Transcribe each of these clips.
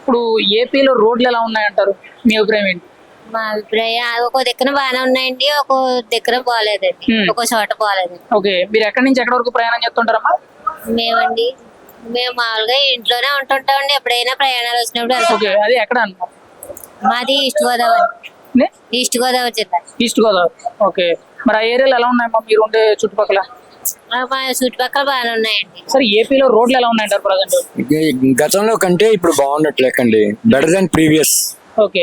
ఇప్పుడు ఏపీలో రోడ్లు ఎలా ఉన్నాయంటారు, మీ అభిప్రాయం ఏంటి? మా అభిప్రాయం ఒక్కో దగ్గర బాగానే ఉన్నాయండి, ఒక్కో దగ్గర బాగాలేదండి, ఒక్కో చోట బాగాలేదండి. ఓకే, మీరు ఎక్కడి నుంచి ఎక్కడి వరకు ప్రయాణం చేస్తుంటారమ్మా? మేమండి మేము మామూలుగా ఇంట్లోనే ఉంటుంటామండి, ఎప్పుడైనా ప్రయాణాలు వచ్చినప్పుడు వెళ్తాం. ఓకే, అది ఎక్కడ అన్నమా? మాది ఈస్ట్ గోదావరి, ఈస్ట్ గోదావరి జిల్లా. ఈస్ట్ గోదావరి. ఓకే, మరి ఆ ఏరియాలో ఎలా ఉన్నాయమ్మా మీరు ఉండే చుట్టుపక్కల? మా చుట్టుపక్కల బాగానే ఉన్నాయండి. సరే, ఏపీలో రోడ్లు ఎలా ఉన్నాయంటారు ప్రజెంట్? గతంలో కంటే ఇప్పుడు బాగున్నట్లేకండి, బెటర్ దాన్ ప్రీవియస్. ఓకే,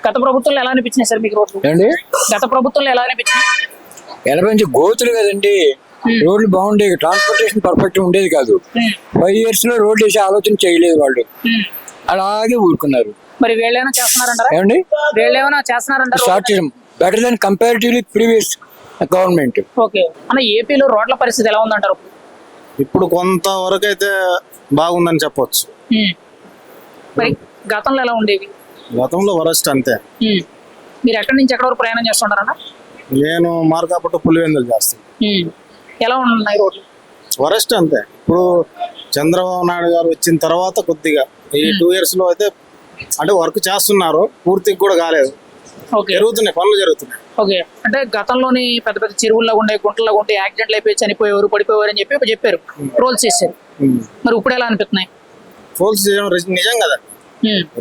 గత ప్రభుత్వంలో ఎలా అనిపించినాయి సార్ మీకు రోడ్లు? ఏండి గత ప్రభుత్వంలో ఎలా అనిపించింది? ఎనభై నుంచి గోతులు కదండి, రోడ్లు బాగుండేవి, ట్రాన్స్పోర్టేషన్ పర్ఫెక్ట్ ఉండేది కాదు. 5 years లో రోడ్లు వేసే ఆలోచన చేయలేదు వాళ్ళు, అలాగే ఊరుకున్నారు. మరి వీళ్ళేమైనా చేస్తున్నారంటారా? ఏమండి, వీళ్ళేమైనా చేస్తున్నారంటారా? స్టార్ట్ చేయడం better than comparatively previous government. Okay అన్న, ఏపీలో రోడ్ల పరిస్థితి ఎలా ఉందంటారు? ఇప్పుడు కొంతవరకు అయితే బాగుందని చెప్పొచ్చు. మరి గతంలో ఎలా ఉండేవి? గతంలో వరస్ట్ అంతే. మీరు ఎక్కడి నుంచి ఎక్కడి వరకు ప్రయాణం చేస్తుంటారన్నా? నేను మార్కాపుట్టు పులివెందులు చేస్తాను. ఎలా ఉన్నాయి రోడ్లు? వరస్ట్ అంతే. ఇప్పుడు చంద్రబాబు నాయుడు గారు వచ్చిన తర్వాత కొద్దిగా ఈ 2 years లో అయితే అంటే వర్క్ చేస్తున్నారు, పూర్తిగా కూడా కాలేదు. ఓకే, జరుగుతున్నాయి, పనులు జరుగుతున్నాయి. ఓకే, అంటే గతంలోని పెద్ద పెద్ద చెరువుల్లో ఉండే గుంటల్లో ఉండే యాక్సిడెంట్లు అయిపోయి చనిపోయేవారు, పడిపోయేవారు అని చెప్పి చెప్పారు, ట్రోల్స్ చేశారు. మరి ఇప్పుడు ఎలా అనిపిస్తున్నాయి? ట్రోల్స్ నిజం కదా,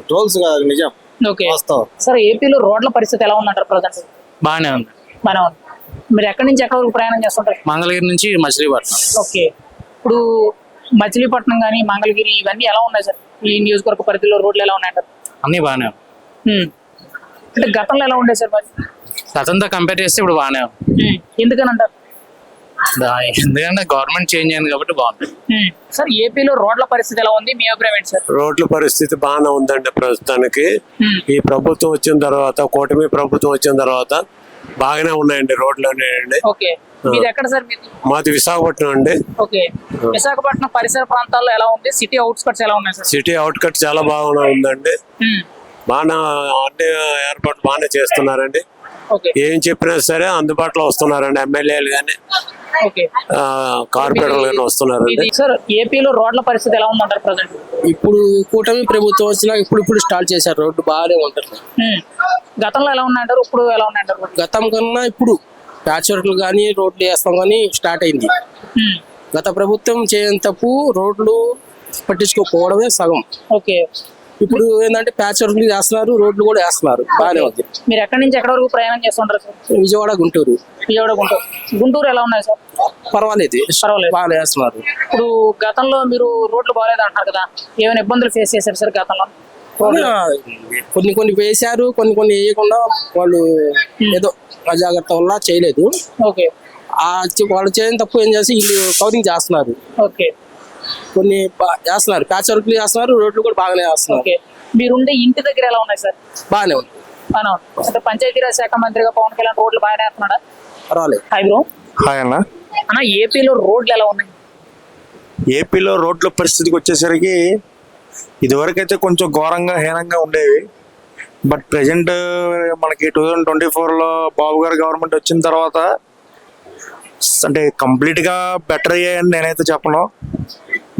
ట్రోల్స్ కాదు నిజం. ఓకే, వాస్తవం. సరే, ఏపీలో రోడ్ల పరిస్థితి ఎలా ఉందంటారు ప్రజెంట్? బాగానే ఉంది. బాగానే ఉంది. మీరు ఎక్కడి నుంచి ఎక్కడి వరకు ప్రయాణం చేస్తుంటారు? మంగళగిరి నుంచి మచిలీపట్నం. ఓకే, ఇప్పుడు మచిలీపట్నం కానీ మంగళగిరి ఇవన్నీ ఎలా ఉన్నాయి సార్? ఈ నియోజకవర్గ పరిధిలో రోడ్లు ఎలా ఉన్నాయంటారు? అన్ని బాగానే ఉంది. అంటే గతంలో ఎలా ఉండేది సార్ మరి? గతంతో కంపేర్ చేస్తే ఇప్పుడు బాగానే ఉంది. ఎందుకని అంటారు? ఎందుకంటే గవర్నమెంట్ చేంజ్ అయింది కాబట్టి బాగుంది. సార్, ఏపీలో రోడ్ల పరిస్థితి ఎలా ఉంది, మీ అభిప్రాయం ఏంటి సార్? రోడ్ల పరిస్థితి బాగానే ఉందండి ప్రస్తుతానికి. ఈ ప్రభుత్వం వచ్చిన తర్వాత, కూటమి ప్రభుత్వం వచ్చిన తర్వాత బాగానే ఉన్నాయండి రోడ్లు అనేవి. ఓకే, మీది ఎక్కడ సార్? మీది? మాది విశాఖపట్నం అండి. ఓకే, విశాఖపట్నం పరిసర ప్రాంతాల్లో ఎలా ఉంది? సిటీ అవుట్స్కట్స్ ఎలా ఉన్నాయి సార్? సిటీ అవుట్కట్ చాలా బాగా ఉందండి. బాగా అన్ని ఏర్పాట్లు బాగానే చేస్తున్నారండి. ఓకే, ఏం చెప్పినా సరే అందుబాటులో వస్తున్నారండి, ఎమ్మెల్యేలు కానీ ఓకే, కార్పొరేటర్లు కానీ వస్తున్నారండి. సార్, ఏపీలో రోడ్ల పరిస్థితి ఎలా ఉందంటారు ప్రజెంట్? ఇప్పుడు కూటమి ప్రభుత్వం వచ్చినా ఇప్పుడు స్టార్ట్ చేశారు, రోడ్డు బాగానే ఉంటుంది. గతంలో ఎలా ఉన్నాయంటారు, ఇప్పుడు ఎలా ఉన్నాయంటారు? గతం కన్నా ఇప్పుడు ప్యాచ్ వర్క్లు కానీ రోడ్లు వేస్తాం కానీ స్టార్ట్ అయింది. గత ప్రభుత్వం చేయని తప్పు రోడ్లు పట్టించుకోకపోవడమే సగం. ఓకే, ఇప్పుడు ఏంటంటే ప్యాచ్ వర్క్లు చేస్తున్నారు, రోడ్లు కూడా వేస్తున్నారు, బాగానే ఉంది. మీరు ఎక్కడి నుంచి ఎక్కడి వరకు ప్రయాణం చేస్తుంటారు సార్? విజయవాడ గుంటూరు. విజయవాడ గుంటూరు. గుంటూరు ఎలా ఉన్నాయి సార్? పర్వాలేదు, పర్వాలేదు, బాగానే వేస్తున్నారు. ఇప్పుడు గతంలో మీరు రోడ్లు బాగాలేదు అంటారు కదా, ఏమైనా ఇబ్బందులు ఫేస్ చేశారు సార్ గతంలో? కొన్ని వేశారు, కొన్ని వేయకుండా వాళ్ళు ఏదో అజాగ్రత్త వల్ల చేయలేదు. ఓకే, వాళ్ళు చేయని తప్పు ఏం చేసి వీళ్ళు కవరింగ్ చేస్తున్నారు. ఓకే, కొన్ని చేస్తున్నారు, ప్యాచ్ వర్క్లు చేస్తున్నారు, రోడ్లు కూడా బాగానే చేస్తున్నారు. ఓకే, మీరుండే ఇంటి దగ్గర ఎలా ఉన్నాయి సార్? బాగానే ఉంది. బాగానే ఉంది. అంటే పంచాయతీరాజ్ శాఖ మంత్రిగా పవన్ కళ్యాణ్ రోడ్లు బాగానే వేస్తున్నాడా? పర్వాలేదు. Hi bro. హాయ్ అన్న. అన్న, ఏపీలో రోడ్లు ఎలా ఉన్నాయి? ఏపీలో రోడ్ల పరిస్థితికి వచ్చేసరికి ఇదివరకు అయితే కొంచెం ఘోరంగా హీనంగా ఉండేవి. బట్ ప్రెజెంట్ మనకి 2024లో బాబు గారు గవర్నమెంట్ వచ్చిన తర్వాత అంటే కంప్లీట్గా బెటర్ అయ్యాయని నేనైతే చెప్పను.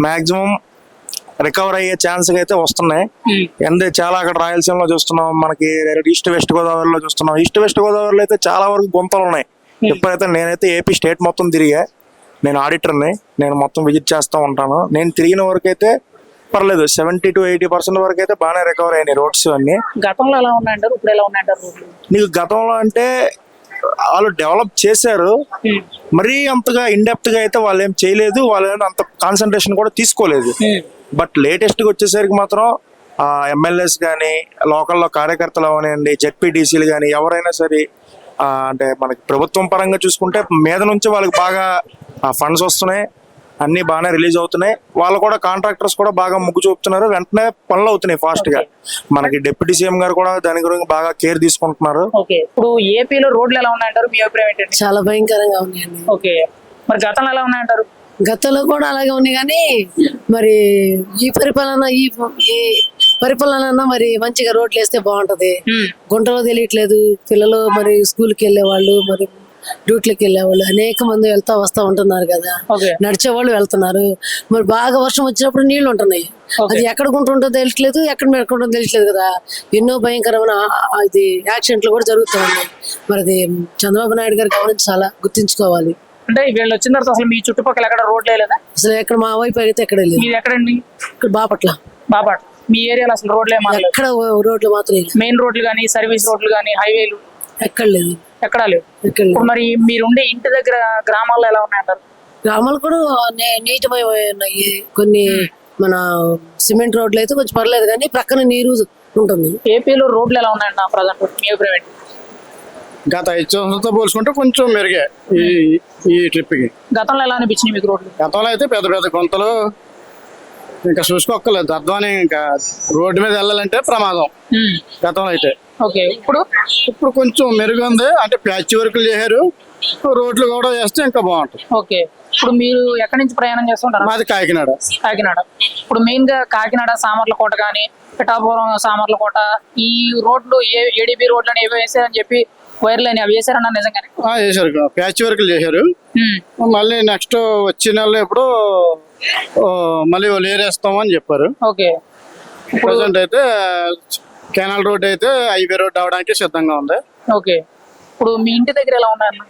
మ్యాక్సిమం రికవర్ అయ్యే ఛాన్స్ అయితే వస్తున్నాయి. అండ్ చాలా అక్కడ రాయలసీమలో చూస్తున్నాం, మనకి ఈస్ట్ వెస్ట్ గోదావరిలో చూస్తున్నాం. ఈస్ట్ వెస్ట్ గోదావరిలో అయితే చాలా వరకు గుంతలు ఉన్నాయి. ఎప్పుడైతే నేనైతే ఏపీ స్టేట్ మొత్తం తిరిగా, నేను ఆడిటర్ని, నేను మొత్తం విజిట్ చేస్తూ ఉంటాను. నేను తిరిగిన వరకు అయితే పర్లేదు, 70 to 80% వరకు అయితే బాగానే రికవర్ అయినాయి రోడ్స్ అన్ని. గతంలో ఎలా ఉన్నాయంటారు, ఇప్పుడు ఎలా ఉన్నాయంటారు? నీకు గతంలో అంటే వాళ్ళు డెవలప్ చేశారు, మరీ అంతగా ఇన్డెప్త్ గా అయితే వాళ్ళు ఏం చేయలేదు, వాళ్ళు అంత కాన్సన్ట్రేషన్ కూడా తీసుకోలేదు. బట్ లేటెస్ట్ గా వచ్చేసరికి మాత్రం ఎమ్మెల్యేస్ కానీ, లోకల్లో కార్యకర్తలు అవనండి, జెడ్పీటీసీలు కానీ ఎవరైనా సరే అంటే మనకి ప్రభుత్వం పరంగా చూసుకుంటే మీద నుంచి వాళ్ళకి బాగా ఫండ్స్ వస్తున్నాయి, అన్ని బాగానే రిలీజ్ అవుతున్నాయి. వాళ్ళు కూడా కాంట్రాక్టర్స్ కూడా బాగా మొగ్గు చూపుతున్నారు, వెంటనే పనులు అవుతున్నాయి ఫాస్ట్ గా. మనకి డిప్యూటీ సీఎం గారు కూడా దాని గురించి బాగా కేర్ తీసుకుంటున్నారు. ఓకే, ఇప్పుడు ఏపీలో రోడ్లు ఎలా ఉన్నాయంటారు, మీ అభిప్రాయం ఏంటండి? చాలా భయంకరంగా ఉన్నాయండి. ఓకే, మరి గతంలో ఎలా ఉన్నాయంటారు? గతంలో కూడా అలాగే ఉన్నాయి, కానీ మరి ఈ పరిపాలన మరి మంచిగా రోడ్లు వేస్తే బాగుంటది. గుంటలో తెలియట్లేదు, పిల్లలు మరి స్కూల్కి వెళ్ళే వాళ్ళు మరి డ్యూటీలకు వెళ్ళే వాళ్ళు అనేక మంది వెళ్తా వస్తా ఉంటున్నారు కదా. ఓకే. నడిచే వాళ్ళు వెళ్తున్నారు. మరి బాగా వర్షం వచ్చినప్పుడు నీళ్లు ఉంటున్నాయి. అది ఎక్కడ ఉంటుందో తెలియట్లేదు, ఎక్కడ ఉంటుందో తెలియట్లేదు కదా. ఎన్నో భయంకరమైన ఇది యాక్సిడెంట్లు కూడా జరుగుతూ ఉన్నాయి. మరి అది చంద్రబాబు నాయుడు గారు గమనించాలా, గుర్తించుకోవాలి. అంటే వీళ్ళు వచ్చిన తర్వాత అసలు మీ చుట్టుపక్కల ఎక్కడ రోడ్లు లేదా? అసలు ఎక్కడ మా వైపు అయితే ఎక్కడ లేదు. మీది ఎక్కడండి? ఇక్కడ బాపట్ల బాబాట్. మీ ఏరియాలో అసలు రోడ్లు ఏమో ఎక్కడ రోడ్లు మాత్రం లేదు. మెయిన్ రోడ్లు కానీ సర్వీస్ రోడ్లు కానీ హైవేలు ఎక్కడ లేదు, ఎక్కడా లేవు. ఎక్కడ లేదు. ఇప్పుడు మరి మీరుండే ఇంటి దగ్గర గ్రామాల్లో ఎలా ఉన్నాయంటారు? గ్రామాలు కూడా నీటిమయమై ఉన్నాయి. కొన్ని మన సిమెంట్ రోడ్లు అయితే కొంచెం పర్లేదు, కానీ ప్రక్కన నీరు ఉంటుంది. ఏపీలో రోడ్లు ఎలా ఉన్నాయండి ప్రజెంట్ మీ అభిప్రాయం ఏంటి? గత 5 సంవత్సరాలతో పోల్చుకుంటే కొంచెం మెరుగే ఈ ట్రిప్కి. గతంలో ఎలా అనిపించినాయి మీకు రోడ్లు? గతంలో అయితే పెద్ద పెద్ద గుంతలు, ఇంకా చూసుకోక్కర్లేదు. అధ్వాని ఇంకా రోడ్డు మీద వెళ్ళాలంటే ప్రమాదం గతంలో అయితే. ఓకే. ఇప్పుడు కొంచెం మెరుగు ఉంది. అంటే ప్యాచ్ వర్క్లు చేశారు, రోడ్లు కూడా వేస్తే ఇంకా బాగుంటుంది. ఓకే. ఇప్పుడు మీరు ఎక్కడి నుంచి ప్రయాణం చేస్తుంటారు? మాది కాకినాడ. కాకినాడ. ఇప్పుడు మెయిన్ గా కాకినాడ సామర్లకోట కానీ పిఠాపురం సామర్లకోట ఈ రోడ్లు ఏడీబీ రోడ్లు అని ఏవో వేసారని చెప్పి వైర్లు అని అవి వేసారన్నా నిజంగానే? చేశారు, ప్యాచ్ వర్క్లు చేశారు. మళ్ళీ నెక్స్ట్ వచ్చే నెలలో ఎప్పుడు మళ్ళీ లేయర్ వేస్తామని చెప్పారు. ఓకే. ప్రజెంట్ అయితే కెనాల్ రోడ్ అయితే హైవే రోడ్ అవడానికి సిద్ధంగా ఉంది. ఓకే. ఇప్పుడు మీ ఇంటి దగ్గర ఎలా ఉన్నాయన్న?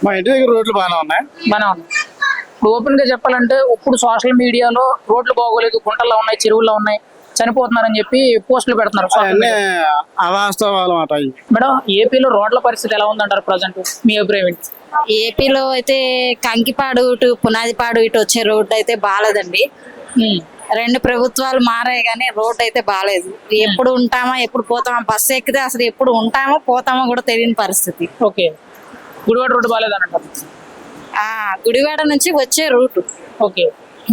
మా ఇంటి దగ్గర రోడ్లు బాగానే ఉన్నాయి. బాగానే ఉంది. ఇప్పుడు ఓపెన్ గా చెప్పాలంటే ఇప్పుడు సోషల్ మీడియాలో రోడ్లు బాగోలేదు, గుంటల్లో ఉన్నాయి, చెరువుల్లో ఉన్నాయి, చనిపోతున్నారని చెప్పి పోస్టులు పెడుతున్నారు. అవన్నీ అవాస్తవాలు మాట. మేడం, ఏపీలో రోడ్ల పరిస్థితి ఎలా ఉందంటారు ప్రజెంట్ మీ అభిప్రాయం ఏంటి? ఏపీలో అయితే కంకిపాడు ఇటు పునాదిపాడు ఇటు వచ్చే రోడ్డు అయితే బాగాలేదండి. 2 ప్రభుత్వాలు మారాయి కానీ రోడ్డు అయితే బాగాలేదు. ఎప్పుడు ఉంటామా ఎప్పుడు పోతామా, బస్సు ఎక్కితే అసలు ఎప్పుడు ఉంటామో పోతామో కూడా తెలియని పరిస్థితి. ఓకే. గుడివాడ రోడ్డు బాగాలేదని అంటారు. గుడివాడ నుంచి వచ్చే route. Okay.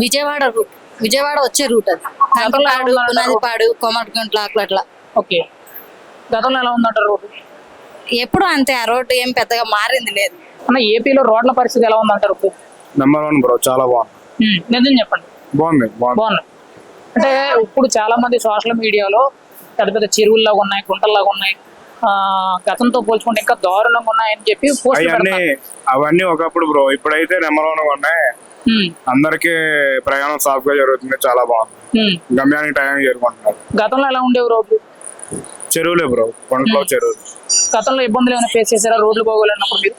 Vijayawada route, Vijayawada వచ్చే రూట్ అది. కంకిపాడు పునాదిపాడు కొమటగుంట్ల అట్లా. ఓకే. గతంలో ఎలా ఉందంటారు రోడ్డు? ఎప్పుడు అంతే, ఆ రోడ్డు ఏం పెద్దగా మారింది లేదు. అన్న, ఏపీలో రోడ్ల పరిస్థితి ఎలా ఉందంటారు? నెంబర్ 1 బ్రో, చాలా బాగుంది. నిజం చెప్పండి. బాగుంది. అంటే ఇప్పుడు చాలా మంది సోషల్ మీడియాలో పెద్ద పెద్ద చెరువుల్లాగా ఉన్నాయి, గుంటల్లాగా ఉన్నాయి, గతంతో పోల్చుకుంటే ఇంకా దారుణంగా ఉన్నాయని చెప్పి పోస్ట్ అవన్నీ ఒకప్పుడు బ్రో, ఇప్పుడైతే నెంబర్ 1 ఉన్నాయి. అందరికి ప్రయాణం సాఫ్ గా జరుగుతుంది, చాలా బాగుంది. గమ్యానికి టైం చేరుకుంటున్నారు. గతంలో ఎలా ఉండేవి రోడ్లు? చెరువులే బ్రో, కొండలో చెరువులు. గతంలో ఇబ్బందులు ఏమైనా ఫేస్ చేశారా రోడ్లు బాగోలేనప్పుడు మీరు?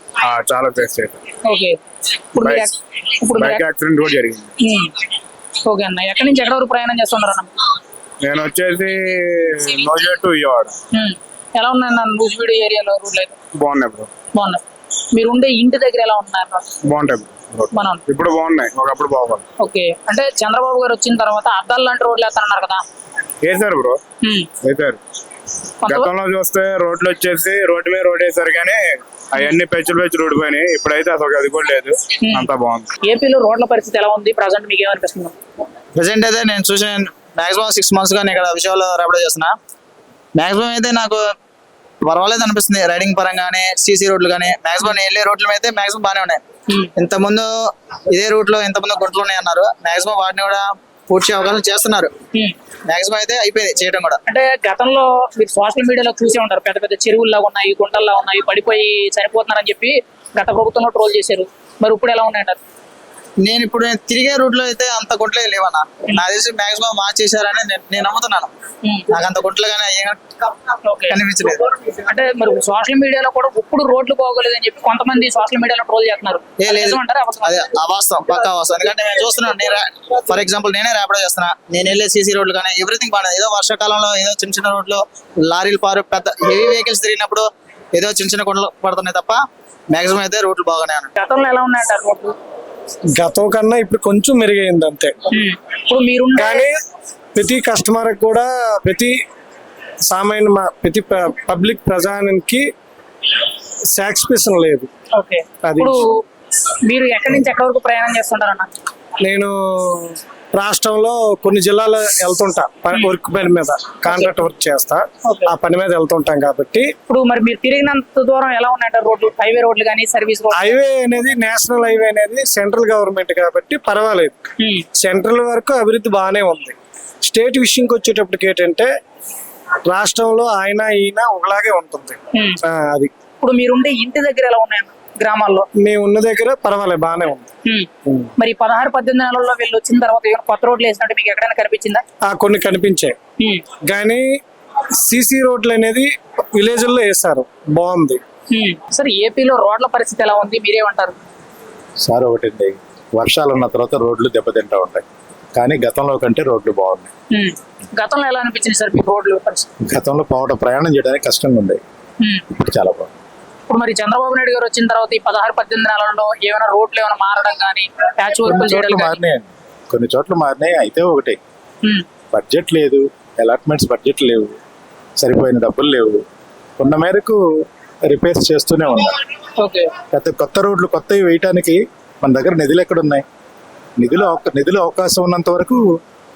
చాలా ఫేస్ చేశారు. ఓకే. ఇప్పుడు బైక్ యాక్సిడెంట్ కూడా జరిగింది. ఓకే అన్న, ఎక్కడి నుంచి ఎక్కడ వరకు ప్రయాణం చేస్తున్నారు అన్న? నేను వచ్చేసి నోజేడ్ టు విజయవాడ. ఎలా ఉన్నాయన్న నూజివీడు ఏరియాలో రోడ్లు అయితే? బాగున్నాయి బ్రో. బాగున్నాయి. మీరు ఉండే ఇంటి దగ్గర ఎలా ఉన్నాయన్న? బాగుంటాయి. ఇప్పుడు బాగున్నాయి, ఒకప్పుడు బాగుంది. ఓకే. అంటే చంద్రబాబు గారు వచ్చిన తర్వాత అద్దాలు లాంటి రోడ్లు వేస్తారన్నారు కదా? వేసారు బ్రో, వేసారు. గతంలో చూస్తే రోడ్లు వచ్చేసి రోడ్డు మీద రోడ్ వేసారు కానీ అవన్నీ పెచ్చులు ఊడిపోయినాయి. ఇప్పుడైతే అసలు అది కూడా లేదు, అంతా బాగుంది. ఏపీలో రోడ్ల పరిస్థితి ఎలా ఉంది ప్రజెంట్, మీకు ఏమనిపిస్తుంది? ప్రజెంట్ అయితే నేను చూసిన మాక్సిమం 6 months గా ఇక్కడ విషయాల్లో రేపడే చేస్తున్నా. మాక్సిమం అయితే నాకు పర్వాలేదు అనిపిస్తుంది. రైడింగ్ పరంగానే సీసీ రోడ్లు కానీ మాక్సిమం నేను వెళ్ళే రోడ్ల అయితే మాక్సిమం బాగానే ఉన్నాయి. ఇంత ముందు ఇదే రూట్ లో ఇంత ముందు గుంటలు ఉన్నాయి అన్నారు, మాక్సిమం వాటిని కూడా పూర్తి అవకాశం చేస్తున్నారు. మాక్సిమం అయితే అయిపోయింది చేయడం కూడా. అంటే గతంలో మీరు సోషల్ మీడియాలో చూసే ఉంటారు, పెద్ద పెద్ద చెరువుల్లా ఉన్నాయి, గుంటల్లా ఉన్నాయి, పడిపోయి చనిపోతున్నారని చెప్పి గత ప్రభుత్వంలో ట్రోల్ చేశారు. మరి ఇప్పుడు ఎలా ఉన్నాయంటారు? నేను ఇప్పుడు తిరిగే రూట్ లో అయితే అంత గుంటలే లేవన్నా. నాకు తెలిసి మాక్సిమం మార్చేశారని నేను నమ్ముతున్నాను. నాకు అంత గుంటలు కానీ కనిపించలేదు. అంటే మరి సోషల్ మీడియాలో కూడా ఇప్పుడు రోడ్లు బాగోలేదని చెప్పి కొంతమంది సోషల్ మీడియాలో ట్రోల్ చేస్తున్నారు. అదే అవాస్తవం, పక్కా అవాస్తవం. ఎందుకంటే నేను చూస్తున్నాను, ఫర్ ఎగ్జాంపుల్ నేనే రేపడే చేస్తున్నా. నేను వెళ్ళే సీసీ రోడ్లు కానీ ఎవ్రీథింగ్ బాగుంది. ఏదో వర్షాకాలంలో ఏదో చిన్న చిన్న రోడ్లు లారీలు పెద్ద హెవీ వెహికల్స్ తిరిగినప్పుడు ఏదో చిన్న చిన్న గుంటలు పడుతున్నాయి తప్ప మాక్సిమం అయితే రోడ్లు బాగానే ఉన్నాయి. గతంలో ఎలా ఉన్నాయంటారు రోడ్లు? గతం కన్నా ఇప్పుడు కొంచెం మెరుగైంది అంతే. ఇప్పుడు మీరు కానీ ప్రతి కస్టమర్ కూడా, ప్రతి సామాన్య ప్రతి పబ్లిక్ ప్రజానికి సాటిస్ఫాక్షన్ లేదు. ఓకే. ఇప్పుడు మీరు ఎక్కడి నుంచి ఎక్కడి వరకు ప్రయాణం చేస్తుంటారన్న? నేను రాష్ట్రంలో కొన్ని జిల్లాలో వెళ్తుంటా, వర్క్ పని మీద, కాంట్రాక్ట్ వర్క్ చేస్తా, ఆ పని మీద వెళ్తుంటాం కాబట్టి. ఇప్పుడు మరి మీరు తిరిగినంత దూరం ఎలా ఉన్నాయంటారు రోడ్లు? హైవే రోడ్లు కానీ సర్వీస్ రోడ్? హైవే అనేది నేషనల్ హైవే అనేది సెంట్రల్ గవర్నమెంట్ కాబట్టి పర్వాలేదు, సెంట్రల్ వరకు అభివృద్ధి బాగానే ఉంది. స్టేట్ విషయంకి వచ్చేటప్పటికి ఏంటంటే రాష్ట్రంలో ఆయన ఈయన ఒకలాగే ఉంటుంది. అది ఇప్పుడు మీరుండే ఇంటి దగ్గర ఎలా ఉన్నాయన్న? గ్రామాల్లో? మేము ఉన్న దగ్గర పర్వాలేదు, బాగానే ఉంది. మరి 16-18 నెలల్లో వీళ్ళు వచ్చిన తర్వాత ఏమైనా కొత్త రోడ్లు వేసినట్టు మీకు ఎక్కడైనా కనిపించిందా? కొన్ని కనిపించాయి, కానీ సీసీ రోడ్లు అనేది విలేజ్ల్లో వేస్తారు, బాగుంది. సరే, ఏపీలో రోడ్ల పరిస్థితి ఎలా ఉంది, మీరేమంటారు? సార్ ఒకటండి, వర్షాలు ఉన్న తర్వాత రోడ్లు దెబ్బతింటా ఉంటాయి, కానీ గతంలో కంటే రోడ్లు బాగున్నాయి. గతంలో ఎలా అనిపించింది సార్ మీకు రోడ్లు పరిస్థితి? గతంలో ప్రయాణం చేయడానికి కష్టంగా ఉంది, ఇప్పుడు చాలా బాగుంది. ఇప్పుడు మరి చంద్రబాబు నాయుడు గారు వచ్చిన తర్వాత ఈ 16-18 నెలల్లో ఏమైనా రోడ్లు ఏమైనా మారడం కానీ ప్యాచ్ వర్క్ చేయడం మారినాయండి, కొన్ని చోట్ల మారినాయి. అయితే ఒకటి, బడ్జెట్ లేదు, అలాట్మెంట్స్ బడ్జెట్ లేవు, సరిపోయిన డబ్బులు లేవు, ఉన్న మేరకు రిపేర్స్ చేస్తూనే ఉన్నారు. కొత్త రోడ్లు కొత్తవి వేయటానికి మన దగ్గర నిధులు ఎక్కడ ఉన్నాయి? నిధులు అవకాశం ఉన్నంత వరకు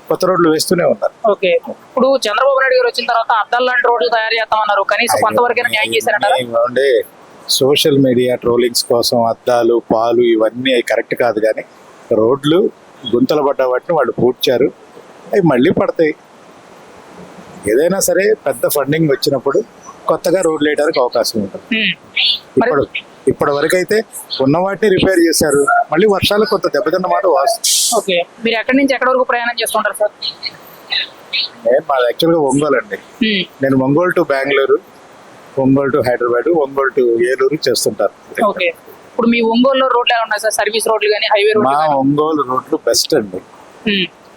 కొత్త రోడ్లు వేస్తూనే ఉన్నారు. ఓకే, ఇప్పుడు చంద్రబాబు నాయుడు గారు వచ్చిన తర్వాత అద్దాలు లాంటి రోడ్లు తయారు చేస్తామన్నారు, కనీసం కొంతవరకు న్యాయం చేశారంటారా? సోషల్ మీడియా ట్రోలింగ్స్ కోసం అద్దాలు పాలు ఇవన్నీ కరెక్ట్ కాదు, కానీ రోడ్లు గుంతలు పడ్డ వాటిని వాళ్ళు పూడ్చారు, అవి మళ్ళీ పడతాయి. ఏదైనా సరే పెద్ద ఫండింగ్ వచ్చినప్పుడు కొత్తగా రోడ్లు వేయడానికి అవకాశం ఉంటుంది. ఇప్పటి వరకు అయితే ఉన్న వాటిని రిపేర్ చేశారు, మళ్ళీ వర్షాలు కొంత దెబ్బతిన్న మాట వాస్తవం. ఓకే, మీరు ఎక్కడి నుంచి ఎక్కడి వరకు ప్రయాణం చేస్తుంటారు సార్? మాది యాక్చువల్గా ఒంగోలు అండి. నేను Ongole to Bengaluru, Ongole to Hyderabad, Ongole to Eluru చేస్తుంటారు. ఓకే, ఇప్పుడు మీ ఒంగోలులో రోడ్లు ఎలా ఉన్నాయి సార్? సర్వీస్ రోడ్లు కానీ హైవే రోడ్లు? మా ఒంగోలు రోడ్లు బెస్ట్ అండి,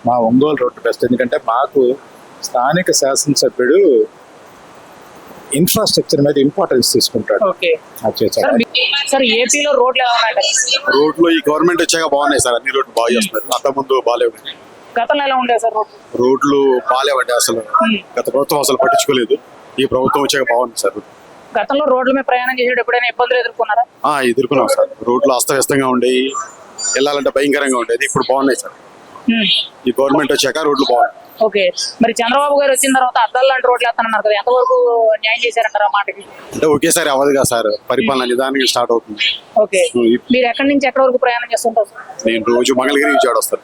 మా ఒంగోలు రోడ్లు బెస్ట్. ఎందుకంటే మాకు స్థానిక శాసనసభ్యుడు ఇన్ఫ్రాస్ట్రక్చర్ మీద ఇంపార్టెన్స్ తీసుకుంటాడు. సార్, ఏపీలో రోడ్లు ఎలా ఉన్నాయి? రోడ్లు ఈ గవర్నమెంట్ వచ్చాక బాగున్నాయి సార్, అన్ని రోడ్లు బాగా చేస్తున్నారు, అంత ముందు బాగాలేవు. గతంలో ఎలా ఉండేది సార్ రోడ్లు? బాగాలేవండి, అసలు గత ప్రభుత్వం అసలు పట్టించుకోలేదు, ఈ ప్రభుత్వం వచ్చాక బాగుంది సార్. గతంలో రోడ్ల మీద ప్రయాణం చేసేటప్పుడు ఎప్పుడైనా ఇబ్బందులు ఎదుర్కొన్నారా? ఎదుర్కొన్నాం సార్, రోడ్లు అస్తవ్యస్తంగా ఉండేవి, వెళ్ళాలంటే భయంకరంగా ఉండేది, ఇప్పుడు బాగున్నాయి సార్, ఈ గవర్నమెంట్ వచ్చాక రోడ్లు బాగున్నాయి. ఓకే, మరి చంద్రబాబు గారు వచ్చిన తర్వాత అద్దాలు లాంటి రోడ్లు వేస్తానన్నారు కదా, ఎంతవరకు న్యాయం చేశారంటారు ఆ మాటకి? అంటే ఒకేసారి అవ్వదు కదా సార్, పరిపాలన నిదానంగా స్టార్ట్ అవుతుంది. ఓకే, మీరు ఎక్కడి నుంచి ఎక్కడి వరకు ప్రయాణం చేస్తుంటారు? నేను రోజు మంగళగిరి విజయవాడ వస్తాను.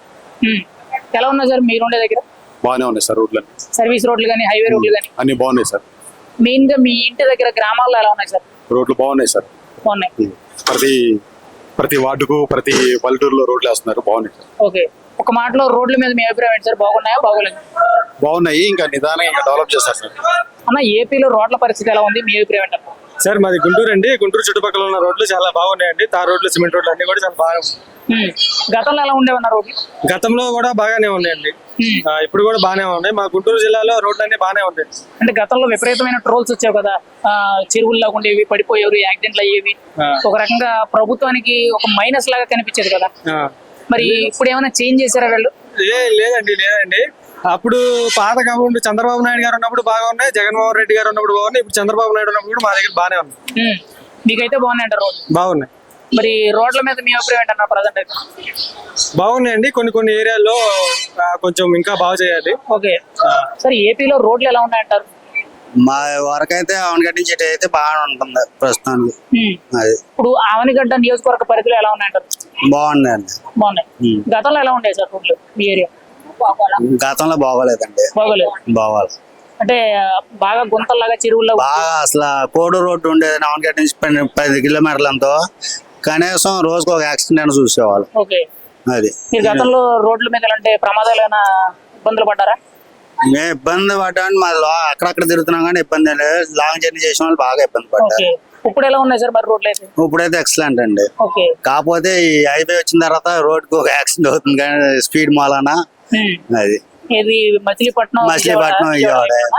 ఎలా ఉన్నాయి సార్ మీరు ఉండే దగ్గర? బాగానే ఉన్నాయి సార్ రోడ్లు, సర్వీస్ రోడ్లు కానీ హైవే రోడ్లు కానీ అన్ని బాగున్నాయి సార్. మెయిన్ గా మీ ఇంటి దగ్గర గ్రామాల్లో ఎలా ఉన్నాయి సార్? రోడ్లు బాగున్నాయి సార్, బాగున్నాయి. ప్రతి వార్డుకు ప్రతి పల్లెటూరులో రోడ్లు వేస్తున్నారు, బాగున్నాయి సార్. ఓకే, ఒక మాటలో రోడ్ల మీద మీ అభిప్రాయం ఏంటి సార్? బాగున్నాయా బాగోలేదు? బాగున్నాయి, ఇంకా నిదానంగా డెవలప్ చేస్తారు సార్. అన్న, ఏపీలో రోడ్ల పరిస్థితి ఎలా ఉంది, మీ అభిప్రాయం ఏంటంటే? సార్ మాది గుంటూరు అండి, గుంటూరు చుట్టుపక్కల ఉన్న రోడ్లు చాలా బాగున్నాయండి, తార్ రోడ్లు సిమెంట్ రోడ్లు అన్ని కూడా చాలా బాగా. గతంలో ఎలా ఉండేవన్న రోడ్లు? గతంలో కూడా బాగానే ఉన్నాయండి, ఇప్పుడు కూడా బాగానే ఉన్నాయి. మా గుంటూరు జిల్లాలో రోడ్లు అన్ని బాగానే ఉన్నాయి. అంటే గతంలో విపరీతమైన ట్రోల్స్ వచ్చావు కదా, చెరువుల్లో ఉండేవి, పడిపోయేవి, యాక్సిడెంట్లు అయ్యేవి, ఒక రకంగా ప్రభుత్వానికి ఒక మైనస్ లాగా కనిపించేది కదా, మరి ఇప్పుడు ఏమైనా చేంజ్ చేశారా వీళ్ళు? లేదండి, అప్పుడు పాత గవర్నమెంట్ చంద్రబాబు నాయుడు గారు ఉన్నప్పుడు బాగా ఉన్నాయి, జగన్మోహన్ రెడ్డి గారు ఉన్నప్పుడు బాగున్నాయి, ఇప్పుడు చంద్రబాబు నాయుడు ఉన్నప్పుడు కూడా మా దగ్గర బాగానే ఉన్నాయి. మీకైతే బాగున్నాయి అంటారు రోడ్లు? బాగున్నాయి. మరి రోడ్ల మీద మీ అభిప్రాయం ఏంటన్నారు? ప్రజెంట్ అయితే బాగున్నాయండి, కొన్ని ఏరియాల్లో కొంచెం ఇంకా బాగా చేయాలి. ఓకే, సరే, ఏపీలో రోడ్లు ఎలా ఉన్నాయంటారు? మా వరకైతే ఆవనగడ్డ నుంచి అయితే బాగా ఉంటుంది ప్రస్తుతానికి. ఇప్పుడు ఆవనగడ్డ నియోజకవర్గ పరిధిలో ఎలా ఉన్నాయంటారు? బాగుందండి, బాగున్నాయి. గతంలో ఎలా ఉండేది సార్ రోడ్లు మీ ఏరియా? గతంలో బాగోలేదండి, బాగోలేదు. అంటే బాగా గుంతల్లాగా చెరువుల్లో బాగా అసలు కోడు రోడ్డు ఉండేది, ఆవనగడ్డ నుంచి 10 కిలోమీటర్లంతో కనీసం రోజుకు ఒక యాక్సిడెంట్ చూసేవాళ్ళు. ఓకే, అది మీరు గతంలో రోడ్ల మీద ఎలాంటి ప్రమాదాలు ఏమైనా ఇబ్బందులు పడ్డారా? మేము ఇబ్బంది పడ్డామని మా అక్కడక్కడ తిరుగుతున్నాం కానీ ఇబ్బంది లేదు, లాంగ్ జర్నీ చేసిన వాళ్ళు బాగా ఇబ్బంది పడ్డారు. ఇప్పుడు ఎలా ఉన్నాయి సార్ మరి రోడ్లు అయితే? ఇప్పుడైతే ఎక్సలెంట్ అండి. కాకపోతే ఈ హైవే వచ్చిన తర్వాత రోడ్డుకు ఒక యాక్సిడెంట్ అవుతుంది కానీ స్పీడ్ మూలన, అది మచిలీపట్నం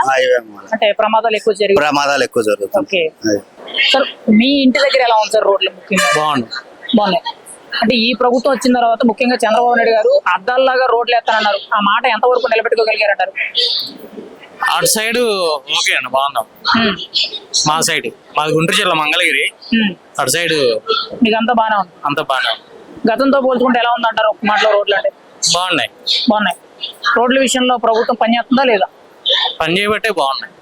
హైవే అంటే ప్రమాదాలు ఎక్కువ జరుగుతాయి. సార్, మీ ఇంటి దగ్గర ఎలా ఉంది సార్ రోడ్లు? ముఖ్యంగా బాగున్నాయి. అంటే ఈ ప్రభుత్వం వచ్చిన తర్వాత ముఖ్యంగా చంద్రబాబు నాయుడు గారు అద్దాల్లాగా రోడ్లు వేస్తానన్నారు, ఆ మాట ఎంతవరకు నిలబెట్టుకోగలిగారంటారు? అటు సైడ్ ఓకే అండి, బాగున్నాం. మా సైడ్ మాది గుంటూరు జిల్లా మంగళగిరి, అటు సైడ్ మీకు అంతా బాగానే ఉంది. గతంతో పోల్చుకుంటే ఎలా ఉందంటారు ఒక మాటలో రోడ్లు? అంటే బాగున్నాయి. రోడ్ల విషయంలో ప్రభుత్వం పనిచేస్తుందా లేదా? పని చేయబట్టే బాగున్నాయి.